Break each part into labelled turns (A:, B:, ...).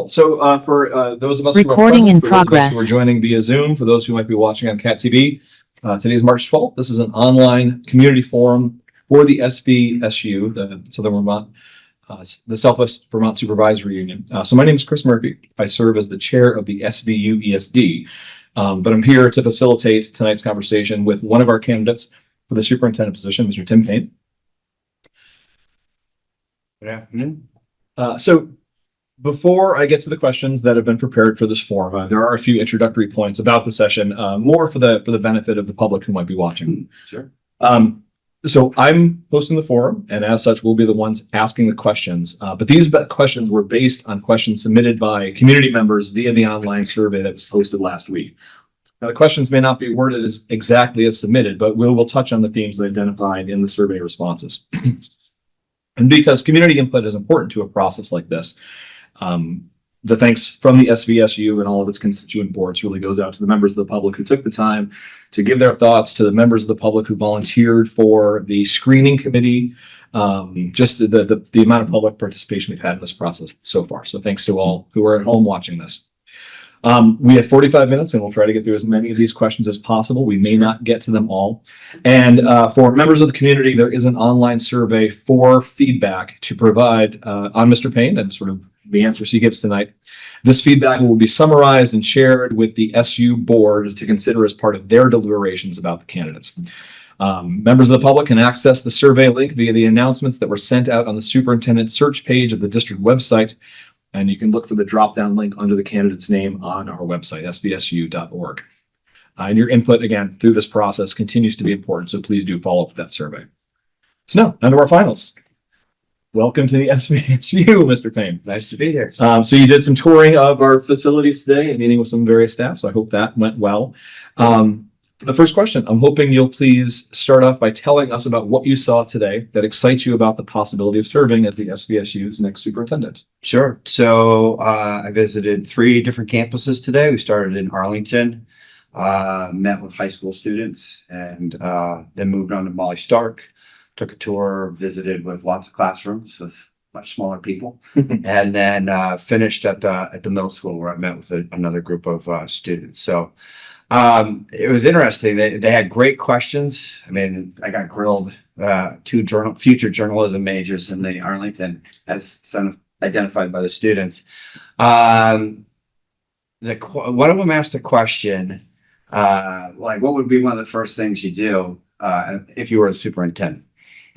A: Wonderful. So for those of us who are
B: Recording
A: present,
B: in
A: for those of us
B: progress.
A: who are joining via Zoom, for those who might be watching on Cat TV, today is March 12th. This is an online community forum for the SVSU, the Southern Vermont, the Southwest Vermont Supervisory Union. So my name is Chris Murphy. I serve as the chair of the SVU ESD, but I'm here to facilitate tonight's conversation with one of our candidates for the superintendent position, Mr. Tim Payne.
C: Good afternoon.
A: So before I get to the questions that have been prepared for this forum, there are a few introductory points about the session, more for the benefit of the public who might be watching.
C: Sure.
A: So I'm hosting the forum, and as such, we'll be the ones asking the questions. But these questions were based on questions submitted by community members via the online survey that was posted last week. Now, the questions may not be worded as exactly as submitted, but we'll touch on the themes identified in the survey responses. And because community input is important to a process like this, the thanks from the SVSU and all of its constituent boards really goes out to the members of the public who took the time to give their thoughts, to the members of the public who volunteered for the screening committee, just the amount of public participation we've had in this process so far. So thanks to all who are at home watching this. We have 45 minutes and we'll try to get through as many of these questions as possible. We may not get to them all. And for members of the community, there is an online survey for feedback to provide on Mr. Payne and sort of the answers he gives tonight. This feedback will be summarized and shared with the SU board to consider as part of their deliberations about the candidates. Members of the public can access the survey link via the announcements that were sent out on the superintendent search page of the district website. And you can look for the drop-down link under the candidate's name on our website, svsu.org. And your input, again, through this process continues to be important, so please do follow up with that survey. So now, on to our finals. Welcome to the SVSU, Mr. Payne.
C: Nice to be here.
A: So you did some touring of our facilities today and meeting with some various staff, so I hope that went well. The first question, I'm hoping you'll please start off by telling us about what you saw today that excites you about the possibility of serving as the SVSU's next superintendent.
C: Sure. So I visited 3 different campuses today. We started in Arlington, met with high school students, and then moved on to Molly Stark. Took a tour, visited with lots of classrooms with much smaller people, and then finished at the middle school where I met with another group of students. So it was interesting. They had great questions. I mean, I got grilled 2 future journalism majors in the Arlington as identified by the students. One of them asked a question like, what would be one of the first things you do if you were a superintendent?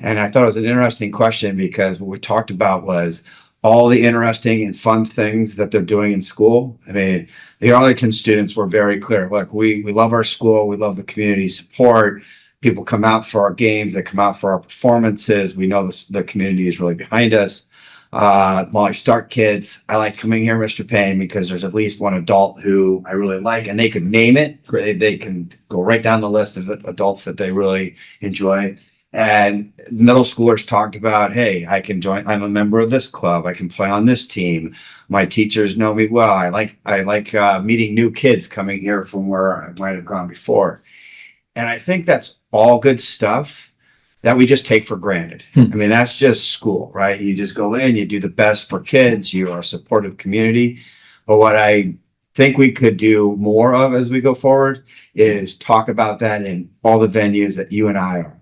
C: And I thought it was an interesting question because what we talked about was all the interesting and fun things that they're doing in school. I mean, the Arlington students were very clear. Look, we love our school. We love the community support. People come out for our games. They come out for our performances. We know the community is really behind us. Molly Stark kids, I like coming here, Mr. Payne, because there's at least one adult who I really like, and they can name it. They can go right down the list of adults that they really enjoy. And middle schoolers talked about, hey, I can join. I'm a member of this club. I can play on this team. My teachers know me well. I like meeting new kids coming here from where I might have gone before. And I think that's all good stuff that we just take for granted. I mean, that's just school, right? You just go in, you do the best for kids. You are a supportive community. But what I think we could do more of as we go forward is talk about that in all the venues that you and I are.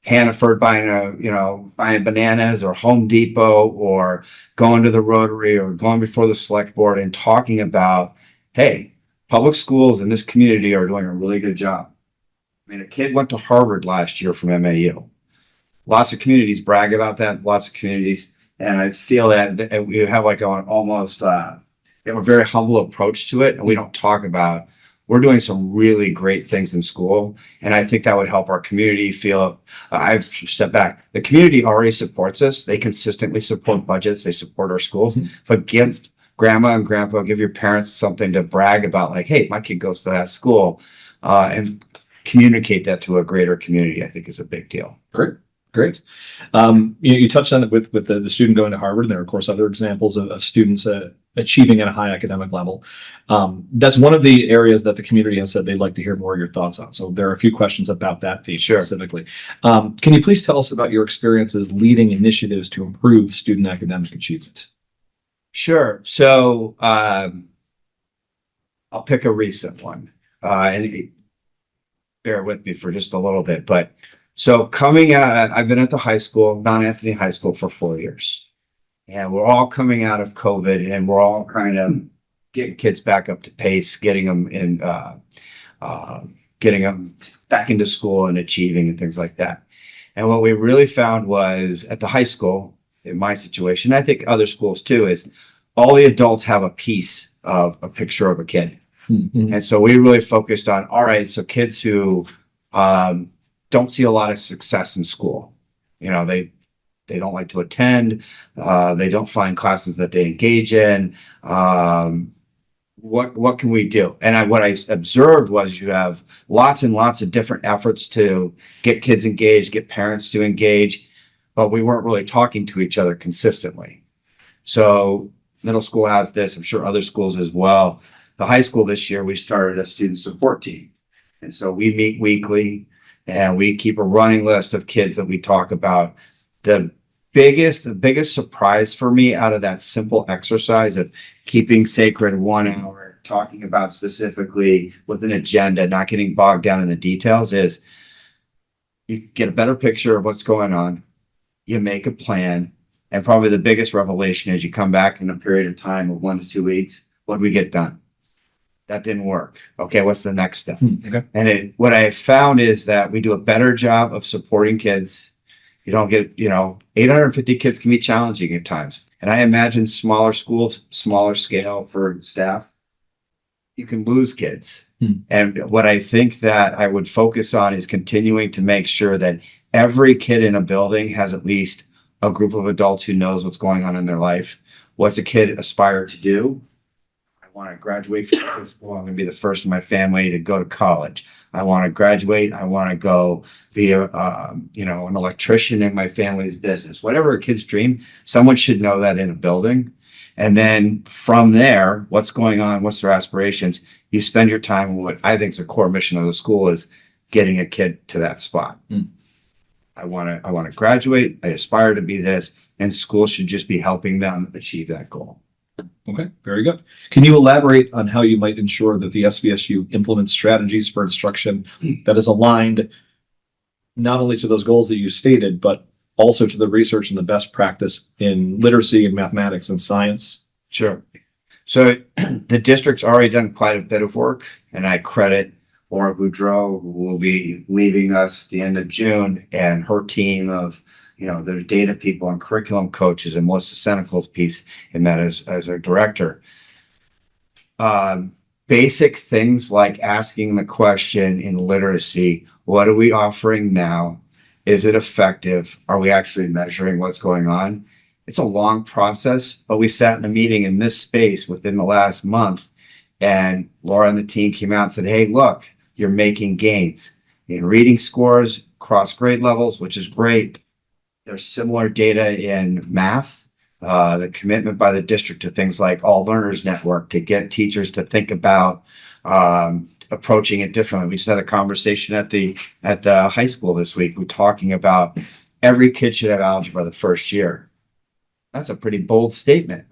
C: Hannaford buying bananas, or Home Depot, or going to the Rotary, or going before the select board and talking about, hey, public schools in this community are doing a really good job. I mean, a kid went to Harvard last year from MAU. Lots of communities brag about that, lots of communities. And I feel that we have like we have a very humble approach to it. And we don't talk about, we're doing some really great things in school. And I think that would help our community feel, I've stepped back. The community already supports us. They consistently support budgets. They support our schools, but give grandma and grandpa, give your parents something to brag about, like, hey, my kid goes to that school, and communicate that to a greater community, I think is a big deal.
A: Great. You touched on it with the student going to Harvard, and there are, of course, other examples of students achieving at a high academic level. That's one of the areas that the community has said they'd like to hear more of your thoughts on. So there are a few questions about that theme specifically. Can you please tell us about your experiences leading initiatives to improve student academic achievement?
C: Sure. So, I'll pick a recent one, and bear with me for just a little bit. But so coming out, I've been at the high school, Mount Anthony High School, for 4 years, and we're all coming out of COVID, and we're all kind of getting kids back up to pace, uh, getting them back into school and achieving and things like that. And what we really found was at the high school, in my situation, I think other schools too, is all the adults have a piece of a picture of a kid.
A: Mhm.
C: And so we really focused on, all right, so kids who don't see a lot of success in school, you know, they don't like to attend, they don't find classes that they engage in. What can we do? And what I observed was you have lots and lots of different efforts to get kids engaged, get parents to engage, but we weren't really talking to each other consistently. So middle school has this, I'm sure other schools as well. The high school this year, we started a student support team. And so we meet weekly and we keep a running list of kids that we talk about. The biggest surprise for me out of that simple exercise of keeping sacred 1 hour, talking about specifically with an agenda, not getting bogged down in the details, is you get a better picture of what's going on. You make a plan. And probably the biggest revelation is you come back in a period of time of 1 to 2 weeks. What do we get done? That didn't work. Okay, what's the next step?
A: Okay.
C: And what I found is that we do a better job of supporting kids. You don't get, 850 kids can be challenging at times. And I imagine smaller schools, smaller scale for staff, you can lose kids. And what I think that I would focus on is continuing to make sure that every kid in a building has at least a group of adults who knows what's going on in their life. What's a kid aspire to do? I want to graduate from school. I'm going to be the first in my family to go to college. I want to graduate. I want to go be an electrician in my family's business. Whatever a kid's dream, someone should know that in a building. And then from there, what's going on? What's their aspirations? You spend your time on what I think is a core mission of the school is getting a kid to that spot. I want to graduate. I aspire to be this, and school should just be helping them achieve that goal.
A: Okay, very good. Can you elaborate on how you might ensure that the SVSU implements strategies for instruction that is aligned not only to those goals that you stated, but also to the research and the best practice in literacy and mathematics and science?
C: Sure. So the district's already done quite a bit of work, and I credit Laura Boudreau, who will be leaving us at the end of June, and her team of the data people and curriculum coaches, and Melissa Senecal's piece in that as our director. Basic things like asking the question in literacy, what are we offering now? Is it effective? Are we actually measuring what's going on? It's a long process, but we sat in a meeting in this space within the last month, and Laura and the team came out and said, hey, look, you're making gains in reading scores, cross grade levels, which is great. There's similar data in math, the commitment by the district to things like All Learners Network to get teachers to think about approaching it differently. We just had a conversation at the high school this week. We're talking about every kid should have algebra the first year. That's a pretty bold statement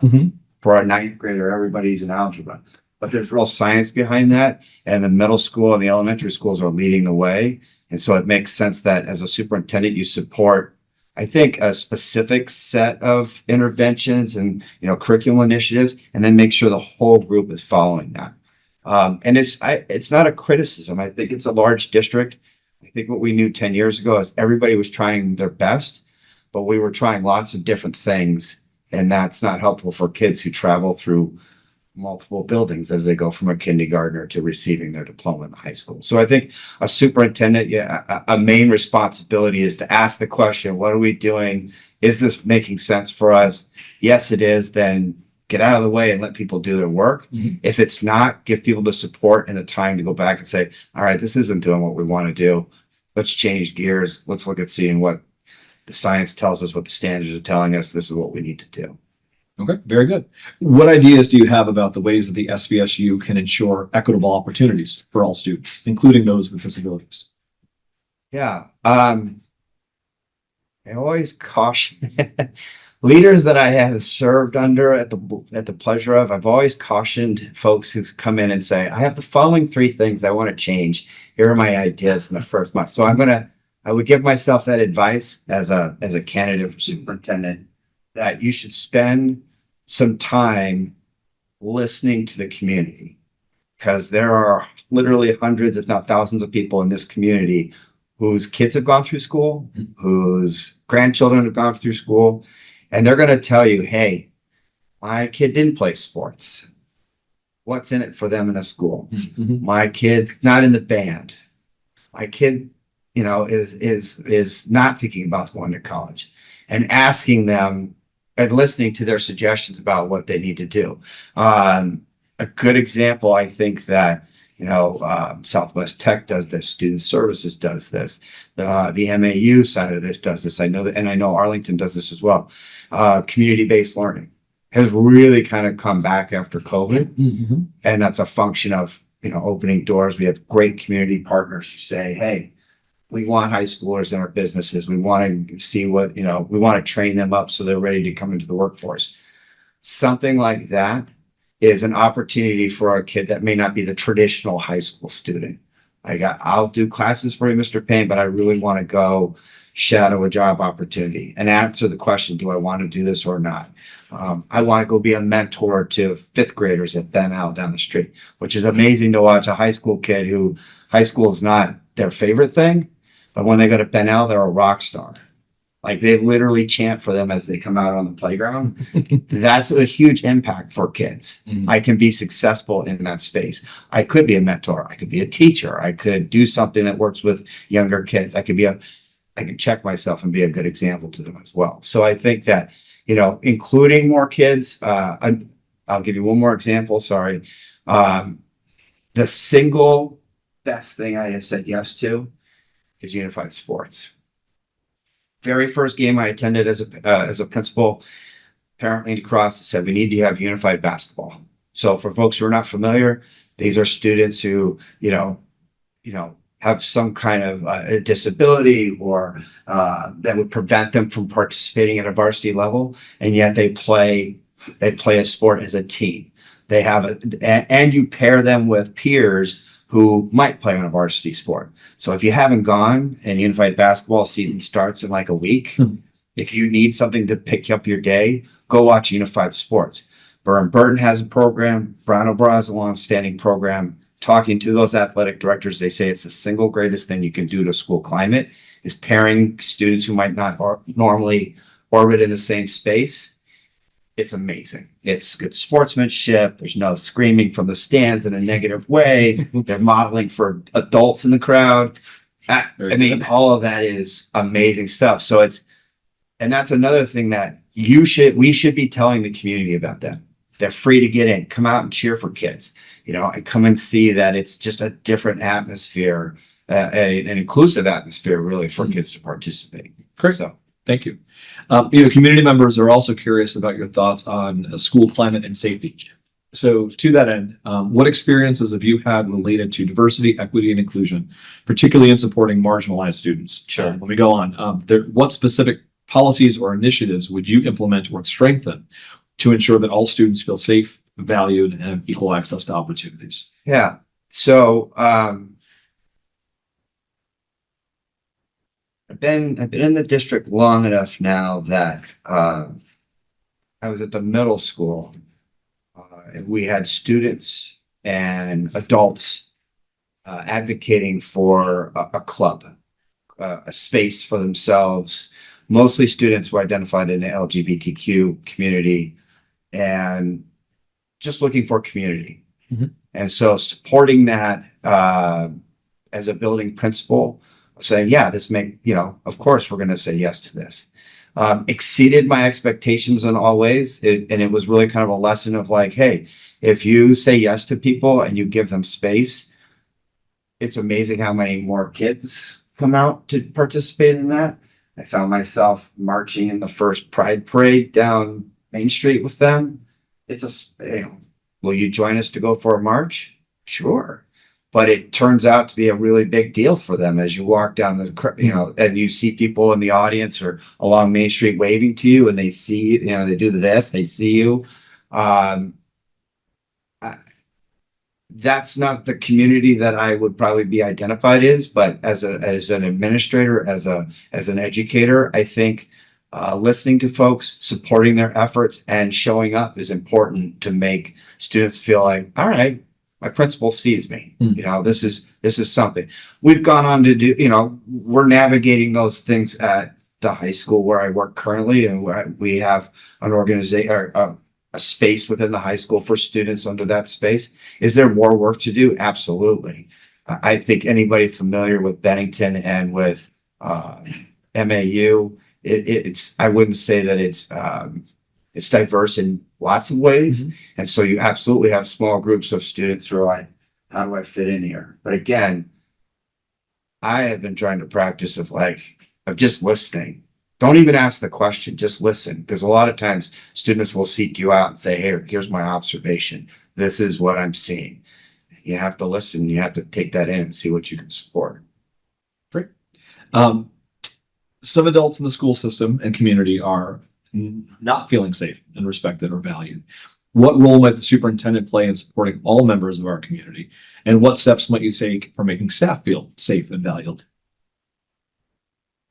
C: for a ninth grader. Everybody's in algebra, but there's real science behind that. And the middle school and the elementary schools are leading the way. And so it makes sense that as a superintendent, you support, I think, a specific set of interventions and curriculum initiatives, and then make sure the whole group is following that. And it's not a criticism. I think it's a large district. I think what we knew 10 years ago is everybody was trying their best, but we were trying lots of different things, and that's not helpful for kids who travel through multiple buildings as they go from a kindergartner to receiving their diploma in the high school. So I think a superintendent, a main responsibility is to ask the question, what are we doing? Is this making sense for us? Yes, it is. Then get out of the way and let people do their work. If it's not, give people the support and the time to go back and say, all right, this isn't doing what we want to do. Let's change gears. Let's look at seeing what the science tells us, what the standards are telling us. This is what we need to do.
A: Okay, very good. What ideas do you have about the ways that the SVSU can ensure equitable opportunities for all students, including those with disabilities?
C: Yeah. I always caution leaders that I have served under at the pleasure of, I've always cautioned folks who come in and say, I have the following three things I want to change. Here are my ideas in the first month. So I would give myself that advice as a candidate for superintendent, that you should spend some time listening to the community, because there are literally hundreds, if not thousands of people in this community whose kids have gone through school, whose grandchildren have gone through school, and they're going to tell you, hey, my kid didn't play sports. What's in it for them in a school?
A: Mhm.
C: My kid's not in the band. My kid, is not thinking about going to college, and asking them and listening to their suggestions about what they need to do. A good example, I think that, Southwest Tech does this, Student Services does this, the MAU side of this does this. I know that, and I know Arlington does this as well. Community-based learning has really kind of come back after COVID.
A: Mhm.
C: And that's a function of, opening doors. We have great community partners who say, hey, we want high schoolers in our businesses. We want to see what, we want to train them up so they're ready to come into the workforce. Something like that is an opportunity for a kid that may not be the traditional high school student. I'll do classes for you, Mr. Payne, but I really want to go shadow a job opportunity and answer the question, do I want to do this or not? I want to go be a mentor to fifth graders at Ben Al down the street, which is amazing to watch a high school kid who high school is not their favorite thing, but when they go to Ben Al, they're a rock star. Like they literally chant for them as they come out on the playground. That's a huge impact for kids.
A: Mhm.
C: I can be successful in that space. I could be a mentor. I could be a teacher. I could do something that works with younger kids. I can check myself and be a good example to them as well. So I think that, including more kids, I'll give you one more example. Sorry. The single best thing I have said yes to is unified sports. Very first game I attended as a principal, parent leaned across and said, we need to have unified basketball. So for folks who are not familiar, these are students who, have some kind of a disability or that would prevent them from participating at a varsity level, and yet they play a sport as a team. And you pair them with peers who might play on a varsity sport. So if you haven't gone and unified basketball season starts in like a week, if you need something to pick up your day, go watch unified sports. Burton has a program. Brattleboro has a long-standing program. Talking to those athletic directors, they say it's the single greatest thing you can do to school climate is pairing students who might not normally orbit in the same space. It's amazing. It's good sportsmanship. There's no screaming from the stands in a negative way. They're modeling for adults in the crowd. All of that is amazing stuff. And that's another thing that we should be telling the community about that. They're free to get in, come out and cheer for kids, and come and see that it's just a different atmosphere, an inclusive atmosphere really for kids to participate.
A: Great.
C: So.
A: Thank you. Community members are also curious about your thoughts on school climate and safety. So to that end, what experiences have you had related to diversity, equity, and inclusion, particularly in supporting marginalized students?
C: Sure.
A: Let me go on. What specific policies or initiatives would you implement or strengthen to ensure that all students feel safe, valued, and have equal access to opportunities?
C: Yeah. So I've been in the district long enough now that I was at the middle school. And we had students and adults advocating for a club, a space for themselves. Mostly students who identified in the LGBTQ community and just looking for community.
A: Mm-hmm.
C: And so supporting that as a building principal, saying, yeah, of course we're going to say yes to this. Exceeded my expectations in all ways. And it was really kind of a lesson of like, hey, if you say yes to people and you give them space, it's amazing how many more kids come out to participate in that. I found myself marching in the first Pride Parade down Main Street with them. Will you join us to go for a march? Sure. but it turns out to be a really big deal for them as you walk down and you see people in the audience or along Main Street waving to you, and they see, they do this, they see you. Um, that's not the community that I would probably be identified as, but as an administrator, as an educator, I think listening to folks, supporting their efforts, and showing up is important to make students feel like, all right, my principal sees me. This is something we've gone on to do. We're navigating those things at the high school where I work currently, and we have an organization or a space within the high school for students under that space. Is there more work to do? Absolutely. I think anybody familiar with Bennington and with MAU, I wouldn't say that it's diverse in lots of ways. And so you absolutely have small groups of students who are like, how do I fit in here? But again, I have been trying to practice of just listening. Don't even ask the question, just listen. Because a lot of times students will seek you out and say, hey, here's my observation. This is what I'm seeing. You have to listen. You have to take that in and see what you can support.
A: Great. Some adults in the school system and community are not feeling safe and respected or valued. What role might the superintendent play in supporting all members of our community? And what steps might you take for making staff feel safe and valued?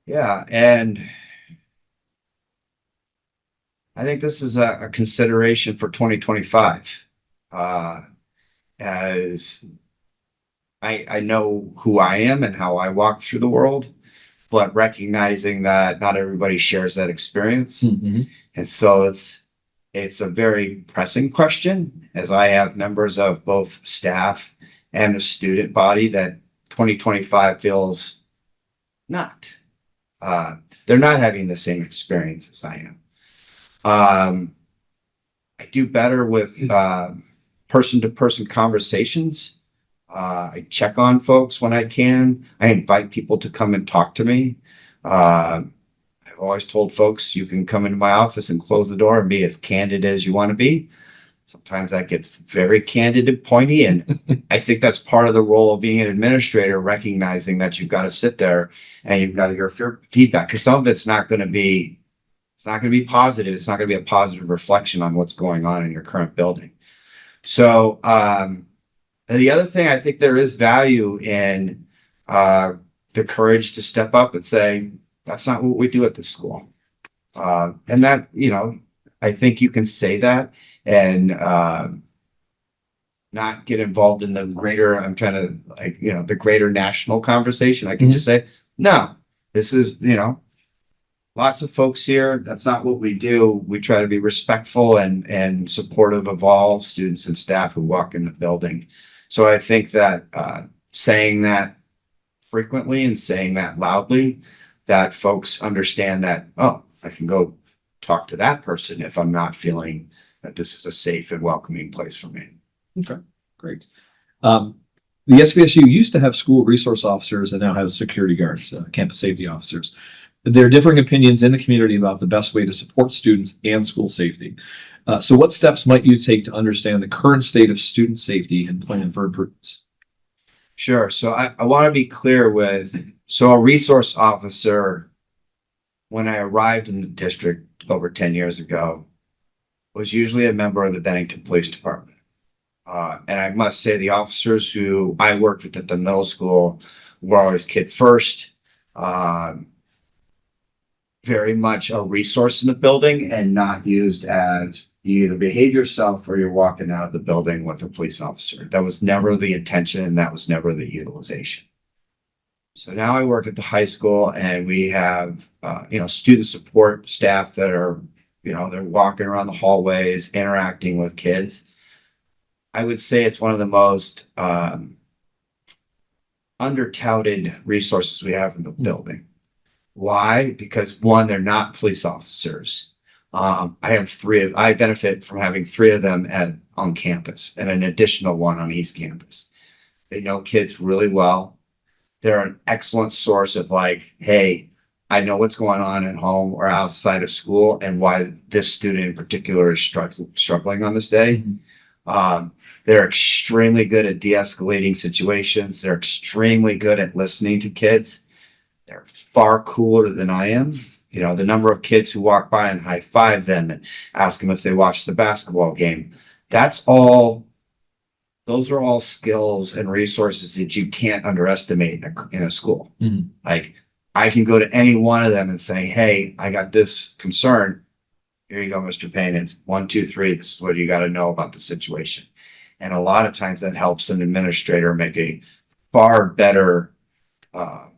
C: Yeah, and I think this is a consideration for 2025. As I know who I am and how I walk through the world, but recognizing that not everybody shares that experience. And so it's a very pressing question, as I have members of both staff and the student body that 2025 feels not. They're not having the same experience as I am. I do better with person-to-person conversations. I check on folks when I can. I invite people to come and talk to me. I've always told folks you can come into my office and close the door and be as candid as you want to be. Sometimes that gets very candid and pointy, and I think that's part of the role of being an administrator, recognizing that you've got to sit there and you've got to hear feedback, because some of it's not going to be positive. It's not going to be a positive reflection on what's going on in your current building. So the other thing, I think there is value in the courage to step up and say, that's not what we do at this school. And that, I think you can say that and not get involved in the greater, the greater national conversation. I can just say, no, this is, lots of folks here. That's not what we do. We try to be respectful and supportive of all students and staff who walk in the building. So I think that saying that frequently and saying that loudly, that folks understand that, oh, I can go talk to that person if I'm not feeling that this is a safe and welcoming place for me.
A: Okay, great. The SVSU used to have school resource officers and now has security guards, campus safety officers. There are differing opinions in the community about the best way to support students and school safety. So what steps might you take to understand the current state of student safety and plan for improvements?
C: Sure. So I want to be clear a resource officer, when I arrived in the district over 10 years ago, was usually a member of the Bennington Police Department. And I must say the officers who I worked with at the middle school were always kid first, very much a resource in the building and not used as you either behave yourself or you're walking out of the building with a police officer. That was never the intention, and that was never the utilization. So now I work at the high school, and we have, student support staff that are, they're walking around the hallways, interacting with kids. I would say it's one of the most under-touted resources we have in the building. Why? Because one, they're not police officers. I benefit from having 3 of them on campus and an additional one on East Campus. They know kids really well. They're an excellent source of hey, I know what's going on at home or outside of school and why this student in particular is struggling on this day. They're extremely good at de-escalating situations. They're extremely good at listening to kids. They're far cooler than I am. You know, the number of kids who walk by and high five them and ask them if they watched the basketball game. Those are all skills and resources that you can't underestimate in a school.
A: Mhm.
C: Like, I can go to any one of them and say, hey, I got this concern. Here you go, Mr. Payne. It's 1, 2, 3. This is what you got to know about the situation. And a lot of times that helps an administrator make a far better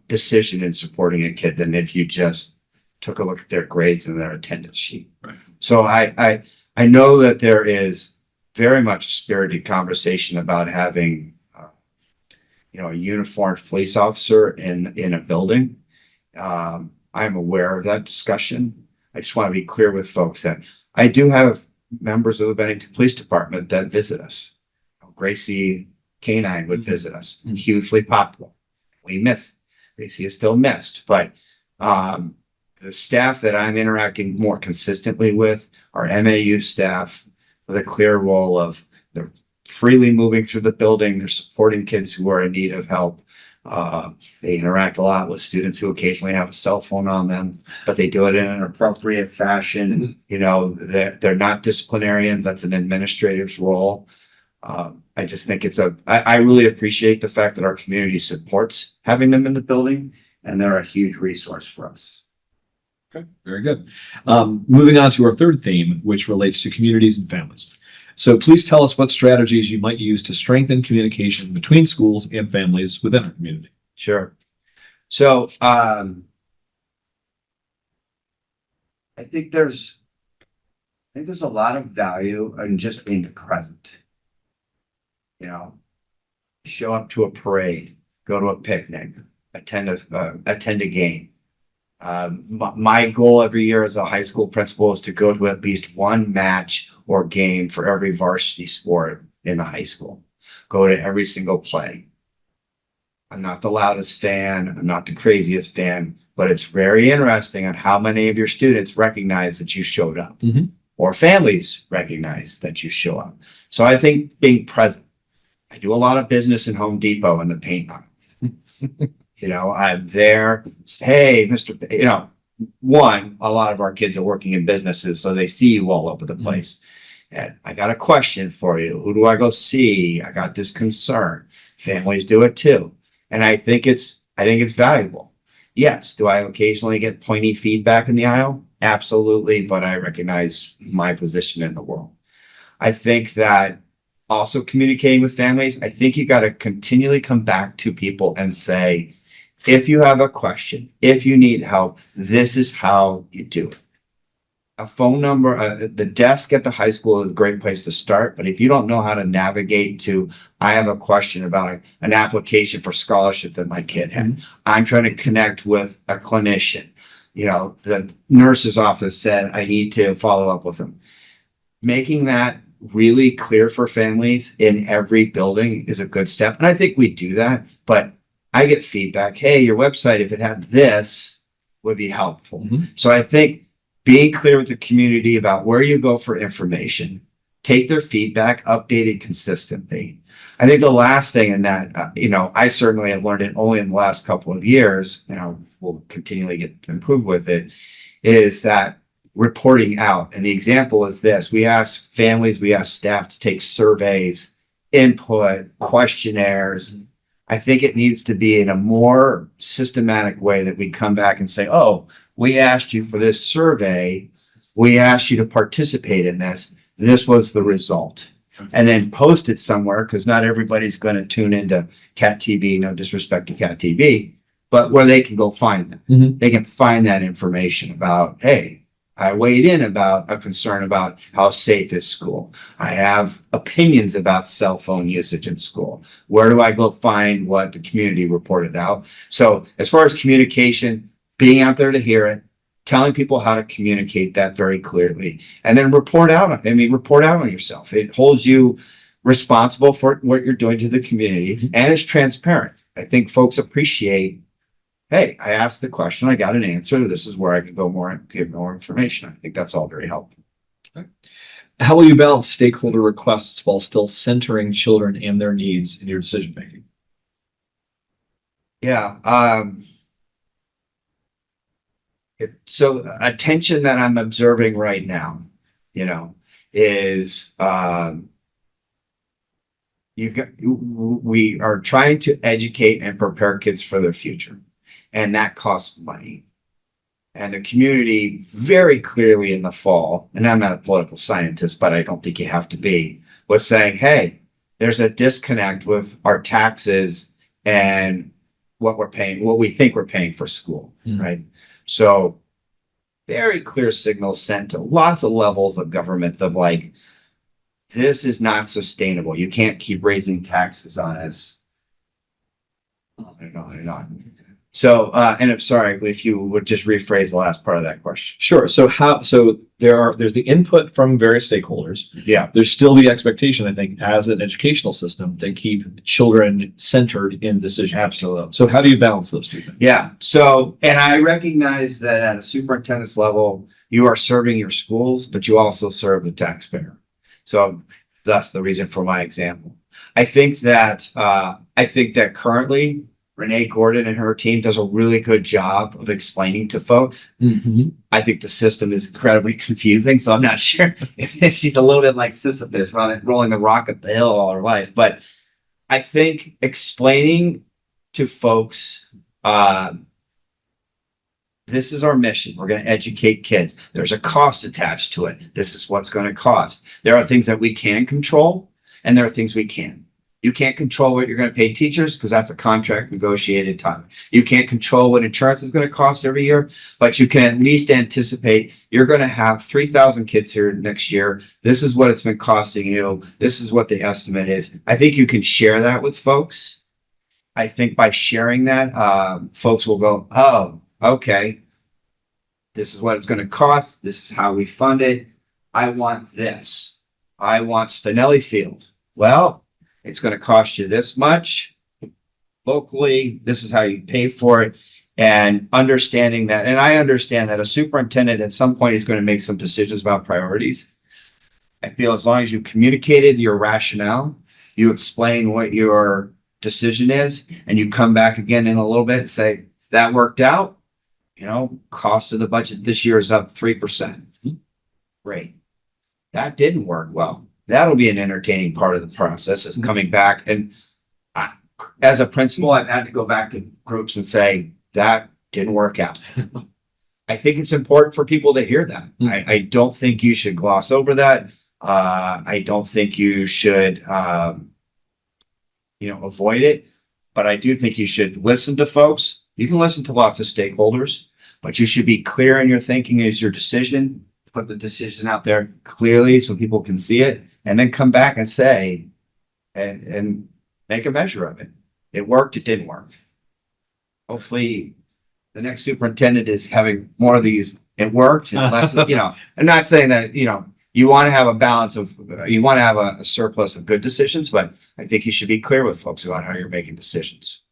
C: decision in supporting a kid than if you just took a look at their grades and their attendance sheet.
A: Right.
C: So I know that there is very much spirited conversation about having a uniformed police officer in a building. I'm aware of that discussion. I just want to be clear with folks that I do have members of the Bennington Police Department that visit us. Gracie Canine would visit us, hugely popular. We miss. Gracie is still missed, but the staff that I'm interacting more consistently with are MAU staff with a clear role of they're freely moving through the building. They're supporting kids who are in need of help. They interact a lot with students who occasionally have a cell phone on them, but they do it in an appropriate fashion. You know, they're not disciplinarians. That's an administrator's role. I just think I really appreciate the fact that our community supports having them in the building, and they're a huge resource for us.
A: Okay, very good. Moving on to our third theme, which relates to communities and families. So please tell us what strategies you might use to strengthen communication between schools and families within our community.
C: Sure. So I think there's a lot of value in just being present. You know, show up to a parade, go to a picnic, attend a game. My goal every year as a high school principal is to go to at least one match or game for every varsity sport in the high school. Go to every single play. I'm not the loudest fan. I'm not the craziest fan, but it's very interesting on how many of your students recognize that you showed up, or families recognize that you show up. So I think being present. I do a lot of business in Home Depot in the paint aisle. You know, I'm there. Hey, Mr. A lot of our kids are working in businesses, so they see you all over the place. And I got a question for you. Who do I go see? I got this concern. Families do it too. And I think it's valuable. Yes. Do I occasionally get pointy feedback in the aisle? Absolutely. But I recognize my position in the world. I think that also communicating with families, I think you got to continually come back to people and say, if you have a question, if you need help, this is how you do it. A phone number, the desk at the high school is a great place to start. But if you don't know how to navigate to, I have a question about an application for scholarship that my kid had. I'm trying to connect with a clinician. You know, the nurse's office said, I need to follow up with them. Making that really clear for families in every building is a good step. And I think we do that, but I get feedback. Hey, your website, if it had this, would be helpful. So I think being clear with the community about where you go for information, take their feedback, update it consistently. I think the last thing in that, I certainly have learned it only in the last couple of years, we'll continually get improved with it, is that reporting out. And the example is this: we ask families, we ask staff to take surveys, input, questionnaires. I think it needs to be in a more systematic way that we come back and say, oh, we asked you for this survey. We asked you to participate in this. This was the result. And then post it somewhere, because not everybody's going to tune into Cat TV, no disrespect to Cat TV, but where they can go find them. They can find that information about, hey, I weighed in about a concern about how safe is school. I have opinions about cell phone usage in school. Where do I go find what the community reported out? So as far as communication, being out there to hear it, telling people how to communicate that very clearly, and then report out on yourself. It holds you responsible for what you're doing to the community, and it's transparent. I think folks appreciate, hey, I asked the question, I got an answer. This is where I can go give more information. I think that's all very helpful.
A: Okay. How will you balance stakeholder requests while still centering children and their needs in your decision making?
C: Yeah. So a tension that I'm observing right now, you know, is we are trying to educate and prepare kids for their future, and that costs money. And the community very clearly in the fall, and I'm not a political scientist, but I don't think you have to be, was saying, hey, there's a disconnect with our taxes and what we're paying, what we think we're paying for school, right? So very clear signals sent to lots of levels of government of like, this is not sustainable. You can't keep raising taxes on us. On and on and on. So, and I'm sorry if you would just rephrase the last part of that question.
A: Sure. So there's the input from various stakeholders.
C: Yeah,
A: There's still the expectation, I think, as an educational system, they keep children centered in decision.
C: absolutely.
A: So how do you balance those two things?
C: Yeah. So, and I recognize that at a superintendent's level, you are serving your schools, but you also serve the taxpayer. So that's the reason for my example. I think that currently Renee Gordon and her team does a really good job of explaining to folks.
A: Mm-hmm.
C: I think the system is incredibly confusing, so I'm not sure if she's a little bit like Sisyphus rolling the rock up the hill all her life. But I think explaining to folks, this is our mission. We're going to educate kids. There's a cost attached to it. This is what's going to cost. There are things that we can control, and there are things we can't. You can't control what you're going to pay teachers because that's a contract negotiated time. You can't control what insurance is going to cost every year, but you can at least anticipate you're going to have 3,000 kids here next year. This is what it's been costing you. This is what the estimate is. I think you can share that with folks. I think by sharing that, folks will go, oh, okay. This is what it's going to cost. This is how we fund it. I want this. I want Spinelli Field. Well, it's going to cost you this much locally. This is how you pay for it. And understanding that, and I understand that a superintendent at some point is going to make some decisions about priorities. I feel as long as you communicated your rationale, you explain what your decision is, and you come back again in a little bit and say, that worked out. You know, cost of the budget this year is up 3%. Great. That didn't work well. That'll be an entertaining part of the process is coming back. And as a principal, I've had to go back to groups and say, that didn't work out. I think it's important for people to hear that. I don't think you should gloss over that. I don't think you should, avoid it. But I do think you should listen to folks. You can listen to lots of stakeholders, but you should be clear in your thinking as your decision. Put the decision out there clearly so people can see it, and then come back and say, and make a measure of it. It worked, it didn't work. Hopefully the next superintendent is having more of these, it worked, and less, I'm not saying that, you want to have a balance of, you want to have a surplus of good decisions, but I think you should be clear with folks about how you're making decisions.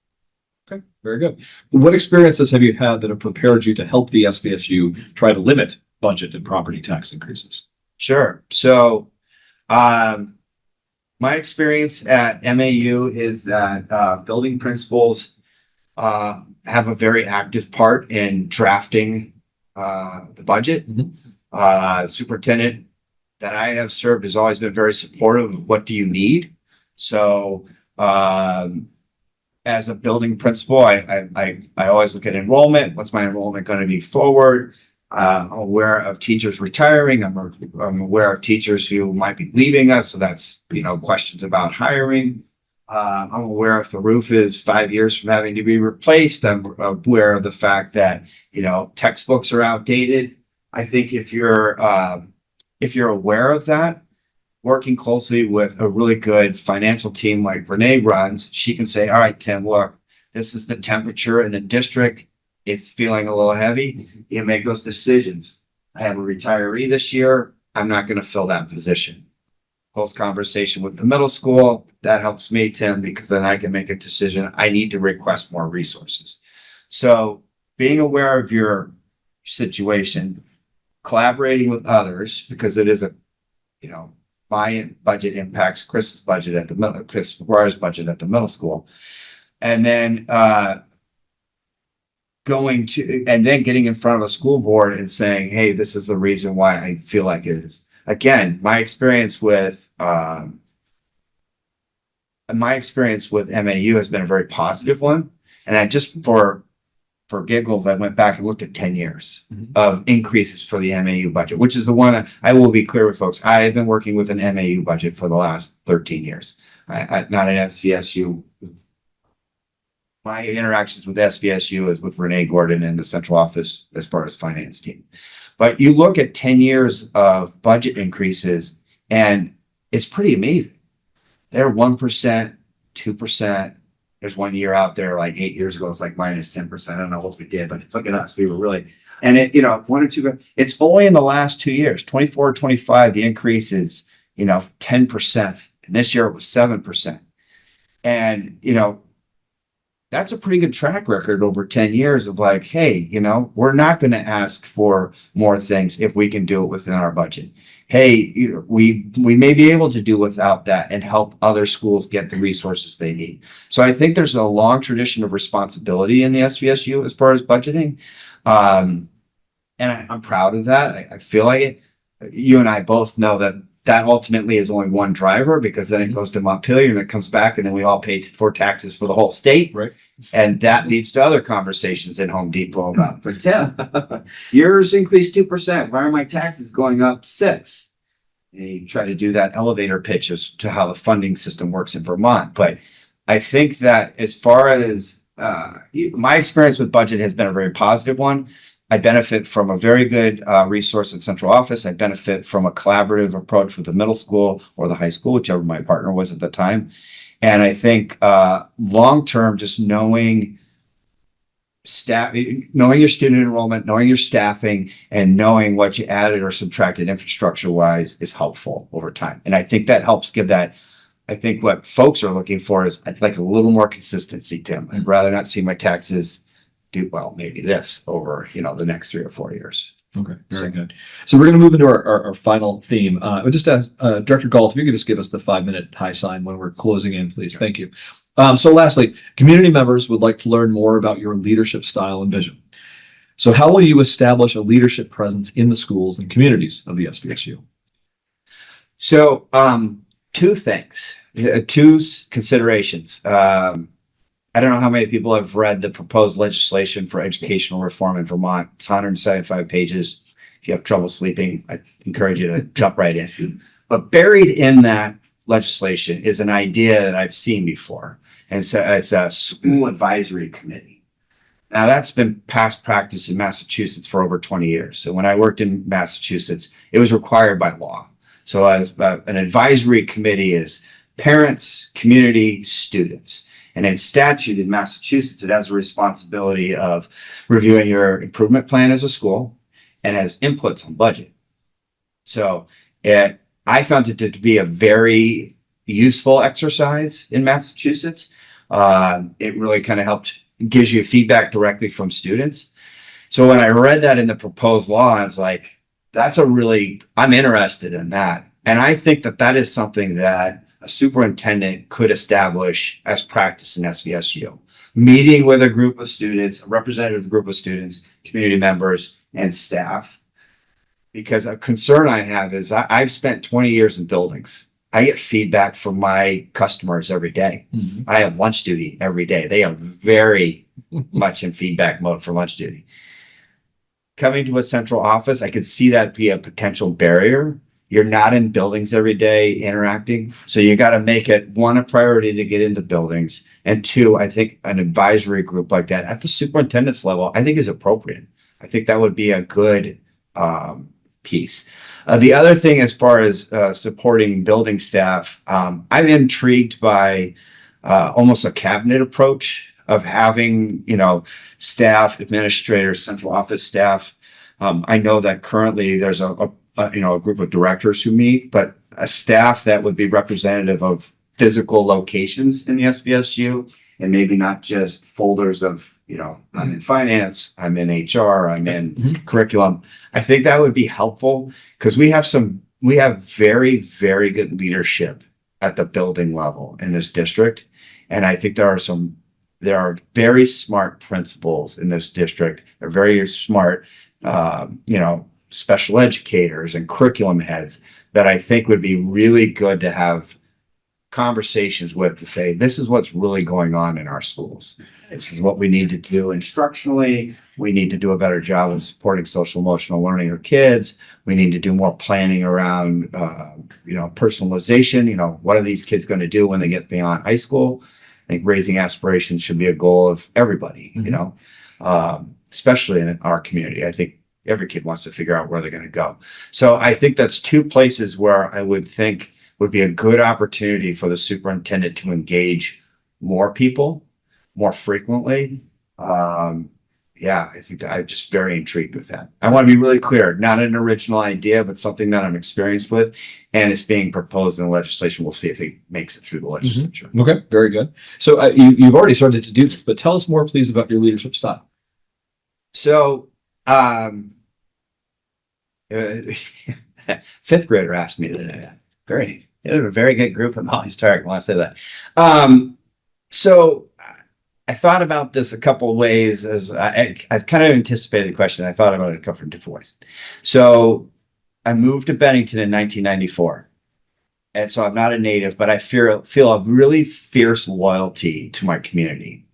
A: Okay, very good. What experiences have you had that have prepared you to help the SVSU try to limit budget and property tax increases?
C: Sure. So, my experience at MAU is that building principals have a very active part in drafting the budget. Superintendent that I have served has always been very supportive of what do you need. So, as a building principal, I always look at enrollment. What's my enrollment going to be forward? I'm aware of teachers retiring. I'm aware of teachers who might be leaving us. So that's, questions about hiring. I'm aware if the roof is 5 years from having to be replaced. I'm aware of the fact that, textbooks are outdated. I think if you're aware of that, working closely with a really good financial team like Renee runs, she can say, all right, Tim, look, this is the temperature in the district. It's feeling a little heavy. You make those decisions. I have a retiree this year. I'm not going to fill that position. Close conversation with the middle school. That helps me, Tim, because then I can make a decision. I need to request more resources. So being aware of your situation, collaborating with others, because it is a my budget impacts Chris's budget at the middle, Chris McGuire's budget at the middle school. And then, getting in front of a school board and saying, hey, this is the reason why I feel like it is. Again, my experience with MAU has been a very positive one. And I just, for giggles, I went back and looked at 10 years of increases for the MAU budget, which is the one I will be clear with folks. I have been working with an MAU budget for the last 13 years. Not an SVSU. My interactions with SVSU is with Renee Gordon and the central office as far as finance team. But you look at 10 years of budget increases and it's pretty amazing. They're 1%, 2%. There's one year out there, like 8 years ago, it's like minus 10%. I don't know what we did, but look at us. We were really, and it, 1 or 2, it's only in the last 2 years, 24, 25, the increase is, 10%. And this year it was 7%. And, that's a pretty good track record over 10 years of like, hey, we're not going to ask for more things if we can do it within our budget. Hey, we may be able to do without that and help other schools get the resources they need. So I think there's a long tradition of responsibility in the SVSU as far as budgeting. And I'm proud of that. I feel like it. You and I both know that ultimately is only one driver, because then it goes to Montpelier and it comes back and then we all pay for taxes for the whole state.
A: Right.
C: And that leads to other conversations in Home Depot about, but Tim, yours increased 2%. Why are my taxes going up 6%? And you try to do that elevator pitch as to how the funding system works in Vermont. But I think that as far as my experience with budget has been a very positive one. I benefit from a very good resource at central office. I benefit from a collaborative approach with the middle school or the high school, whichever my partner was at the time. And I think long-term, just knowing your student enrollment, knowing your staffing, and knowing what you added or subtracted infrastructure-wise is helpful over time. And I think that helps give that. I think what folks are looking for is, I'd like a little more consistency, Tim. I'd rather not see my taxes do well, maybe this over, the next 3 or 4 years.
A: Okay, very good. So we're going to move into our final theme. I would just ask Director Galt, if you could just give us the 5-minute high sign when we're closing in, please. Thank you. So lastly, community members would like to learn more about your leadership style and vision. So how will you establish a leadership presence in the schools and communities of the SVSU?
C: So 2 things, 2 considerations. I don't know how many people have read the proposed legislation for educational reform in Vermont. It's 175 pages. If you have trouble sleeping, I encourage you to jump right in. But buried in that legislation is an idea that I've seen before. And so it's a school advisory committee. Now that's been past practice in Massachusetts for over 20 years. So when I worked in Massachusetts, it was required by law. So as an advisory committee is parents, community, students. And in statute in Massachusetts, it has a responsibility of reviewing your improvement plan as a school and has inputs on budget. So I found it to be a very useful exercise in Massachusetts. It really kind of helped, gives you feedback directly from students. So when I read that in the proposed law, I was like, I'm interested in that. And I think that is something that a superintendent could establish as practice in SVSU, meeting with a group of students, a representative group of students, community members, and staff. Because a concern I have is I've spent 20 years in buildings. I get feedback from my customers every day. Mm-hmm. I have lunch duty every day. They are very much in feedback mode for lunch duty. Coming to a central office, I could see that be a potential barrier. You're not in buildings every day interacting. So you got to make it, 1, a priority to get into buildings. And 2, I think an advisory group like that at the superintendent's level, I think is appropriate. I think that would be a good piece. The other thing, as far as supporting building staff, I'm intrigued by almost a cabinet approach of having, staff, administrators, central office staff. I know that currently there's a group of directors who meet, but a staff that would be representative of physical locations in the SVSU, and maybe not just folders of, I'm in finance, I'm in HR, I'm in curriculum. I think that would be helpful because we have some we have very, very good leadership at the building level in this district. And I think there are very smart principals in this district. They're very smart, special educators and curriculum heads that I think would be really good to have conversations with, to say, this is what's really going on in our schools. This is what we need to do instructionally. We need to do a better job of supporting social emotional learning of kids. We need to do more planning around, personalization. What are these kids going to do when they get beyond high school? I think raising aspirations should be a goal of everybody, especially in our community. I think every kid wants to figure out where they're going to go. So I think that's two places where I would think would be a good opportunity for the superintendent to engage more people more frequently. I think that I'm just very intrigued with that. I want to be really clear, not an original idea, but something that I'm experienced with, and it's being proposed in the legislation. We'll see if it makes it through the legislature.
A: Okay, very good. So you've already started to do this, but tell us more, please, about your leadership style.
C: So, fifth grader asked me today. It was a very good group at Molly Stark. I want to say that. So I thought about this a couple of ways as I've kind of anticipated the question. I thought about it a couple of different ways. So I moved to Bennington in 1994. And so I'm not a native, but I feel a really fierce loyalty to my community.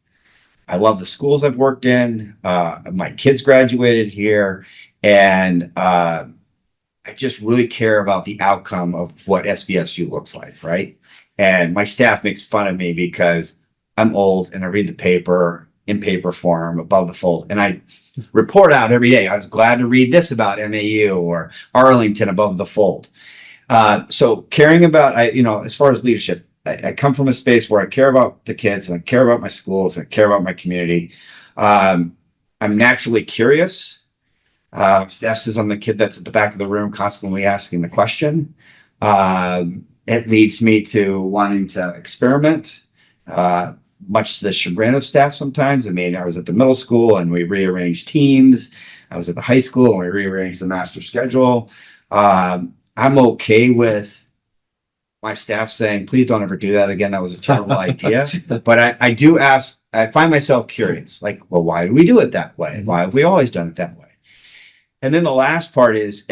C: I love the schools I've worked in. My kids graduated here, and I just really care about the outcome of what SVSU looks like, right? And my staff makes fun of me because I'm old and I read the paper in paper form above the fold, and I report out every day. I was glad to read this about MAU or Arlington above the fold. So caring about, as far as leadership, I come from a space where I care about the kids and I care about my schools and I care about my community. I'm naturally curious. Steph says I'm the kid that's at the back of the room constantly asking the question. It leads me to wanting to experiment, much to the chagrin of staff sometimes. I mean, I was at the middle school and we rearranged teams. I was at the high school and we rearranged the master schedule. I'm okay with my staff saying, please don't ever do that again. That was a terrible idea. But I do ask, I find myself curious, like, well, why do we do it that way? Why have we always done it that way? And then the last part is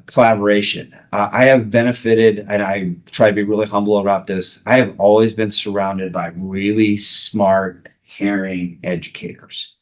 C: collaboration. I have benefited, and I try to be really humble about this. I have always been surrounded by really smart, caring educators.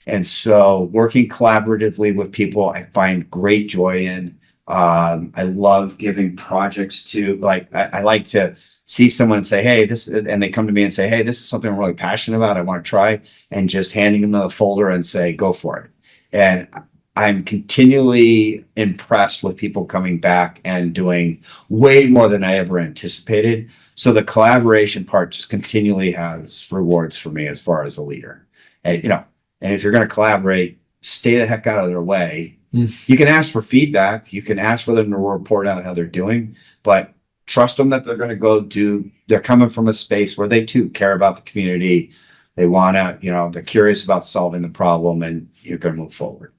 C: And so working collaboratively with people, I find great joy in. I love giving projects to, I like to see someone and say, hey, and they come to me and say, hey, this is something I'm really passionate about. I want to try, and just handing them the folder and say, go for it. And I'm continually impressed with people coming back and doing way more than I ever anticipated. So the collaboration part just continually has rewards for me as far as a leader. And, and if you're going to collaborate, stay the heck out of their way. You can ask for feedback. You can ask for them to report out how they're doing, but trust them that they're going to they're coming from a space where they too care about the community. They want to, they're curious about solving the problem, and you're going to move forward.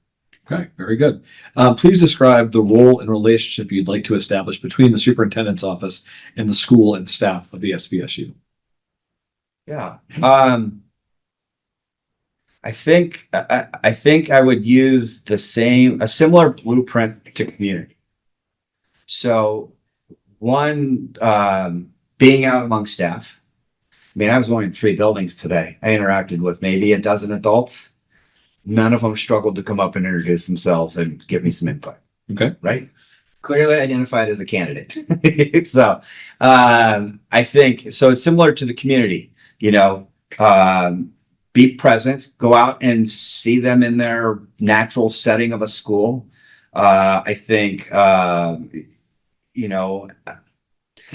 A: Okay, very good. Please describe the role and relationship you'd like to establish between the superintendent's office and the school and staff of the SVSU.
C: Yeah. I think I would use a similar blueprint to community. So one, being out among staff. I mean, I was only in 3 buildings today. I interacted with maybe a dozen adults. None of them struggled to come up and introduce themselves and give me some input.
A: Okay.
C: Right. Clearly identified as a candidate. So I think, so it's similar to the community, be present, go out and see them in their natural setting of a school. I think,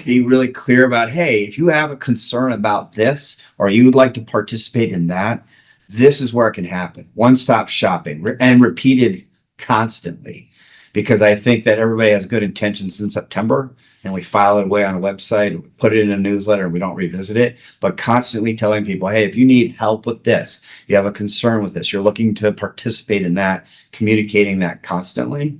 C: be really clear about, hey, if you have a concern about this, or you would like to participate in that, this is where it can happen. One-stop shopping, and repeated constantly, because I think that everybody has good intentions in September, and we file it away on a website, put it in a newsletter, and we don't revisit it. But constantly telling people, hey, if you need help with this, you have a concern with this, you're looking to participate in that, communicating that constantly.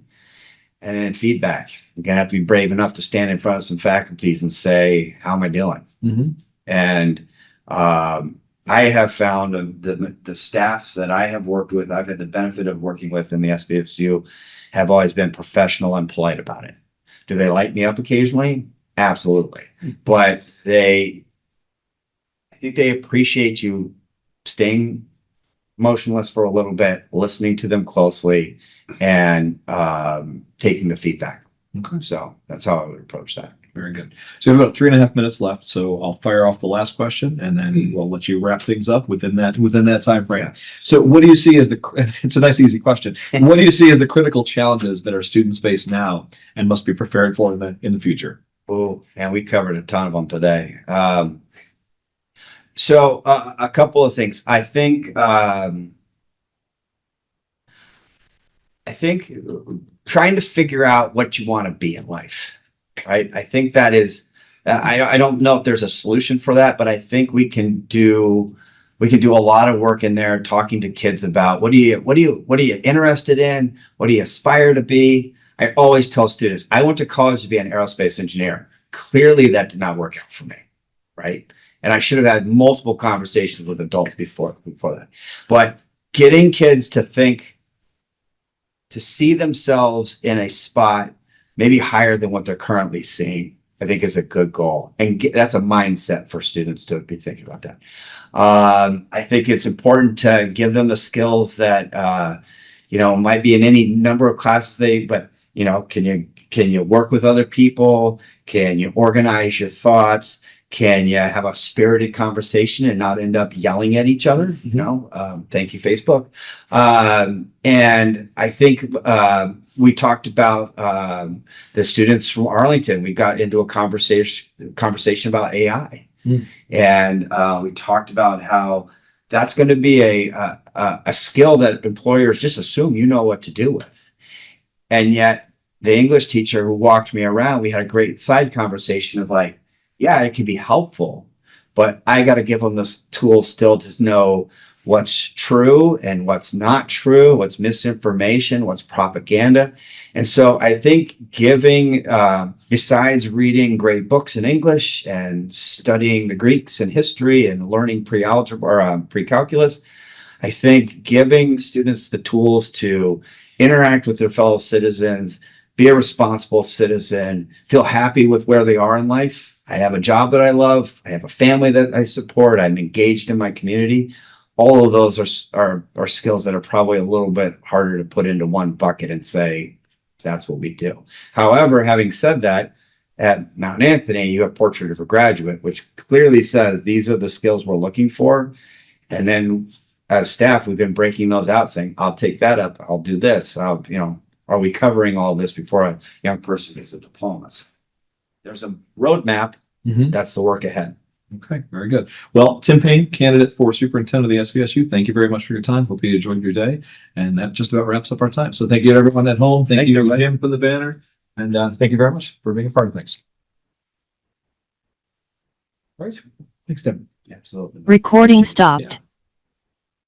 C: And then feedback. You're gonna have to be brave enough to stand in front of some faculties and say, how am I doing?
A: Mhm.
C: And I have found the staffs that I have worked with, I've had the benefit of working with in the SVSU, have always been professional and polite about it. Do they light me up occasionally? Absolutely. But I think they appreciate you staying motionless for a little bit, listening to them closely, and taking the feedback.
A: Okay.
C: So that's how I would approach that.
A: Very good. So we have about 3.5 minutes left. So I'll fire off the last question and then we'll let you wrap things up within that time frame.
C: Yeah.
A: So what do you see as it's a nice, easy question. What do you see as the critical challenges that our students face now and must be prepared for in the future?
C: Oh, and we covered a ton of them today. So a couple of things. I think trying to figure out what you want to be in life, right? I think that is, I don't know if there's a solution for that, but I think we can do a lot of work in there talking to kids about what are you interested in? What do you aspire to be? I always tell students, I went to college to be an aerospace engineer. Clearly that did not work out for me, right? And I should have had multiple conversations with adults before that. But getting kids to see themselves in a spot maybe higher than what they're currently seeing, I think is a good goal. And that's a mindset for students to be thinking about that. I think it's important to give them the skills that, might be in any number of classes but can you work with other people? Can you organize your thoughts? Can you have a spirited conversation and not end up yelling at each other? Thank you, Facebook. And I think we talked about the students from Arlington. We got into a conversation about AI, and we talked about how that's going to be a skill that employers just assume you know what to do with, and yet the English teacher who walked me around, we had a great side conversation of like, yeah, it can be helpful, but I got to give them the tools still to know what's true and what's not true, what's misinformation, what's propaganda. And so I think giving, besides reading great books in English and studying the Greeks and history and learning pre-algebra or pre-calculus, I think giving students the tools to interact with their fellow citizens, be a responsible citizen, feel happy with where they are in life. I have a job that I love. I have a family that I support. I'm engaged in my community. All of those are skills that are probably a little bit harder to put into one bucket and say, that's what we do. However, having said that, at Mount Anthony, you have Portrait of a Graduate, which clearly says these are the skills we're looking for. And then as staff, we've been breaking those out saying, I'll take that up. I'll do this. Are we covering all this before a young person gets a diploma? There's a roadmap. That's the work ahead.
A: Okay, very good. Well, Tim Payne, candidate for superintendent of the SVSU, thank you very much for your time. Hope you enjoyed your day. And that just about wraps up our time. So thank you to everyone at home. Thank you to Jim for the banner. And thank you very much for being a part of things. All right. Thanks, Tim.
C: Absolutely.
B: Recording stopped.
A: Yeah.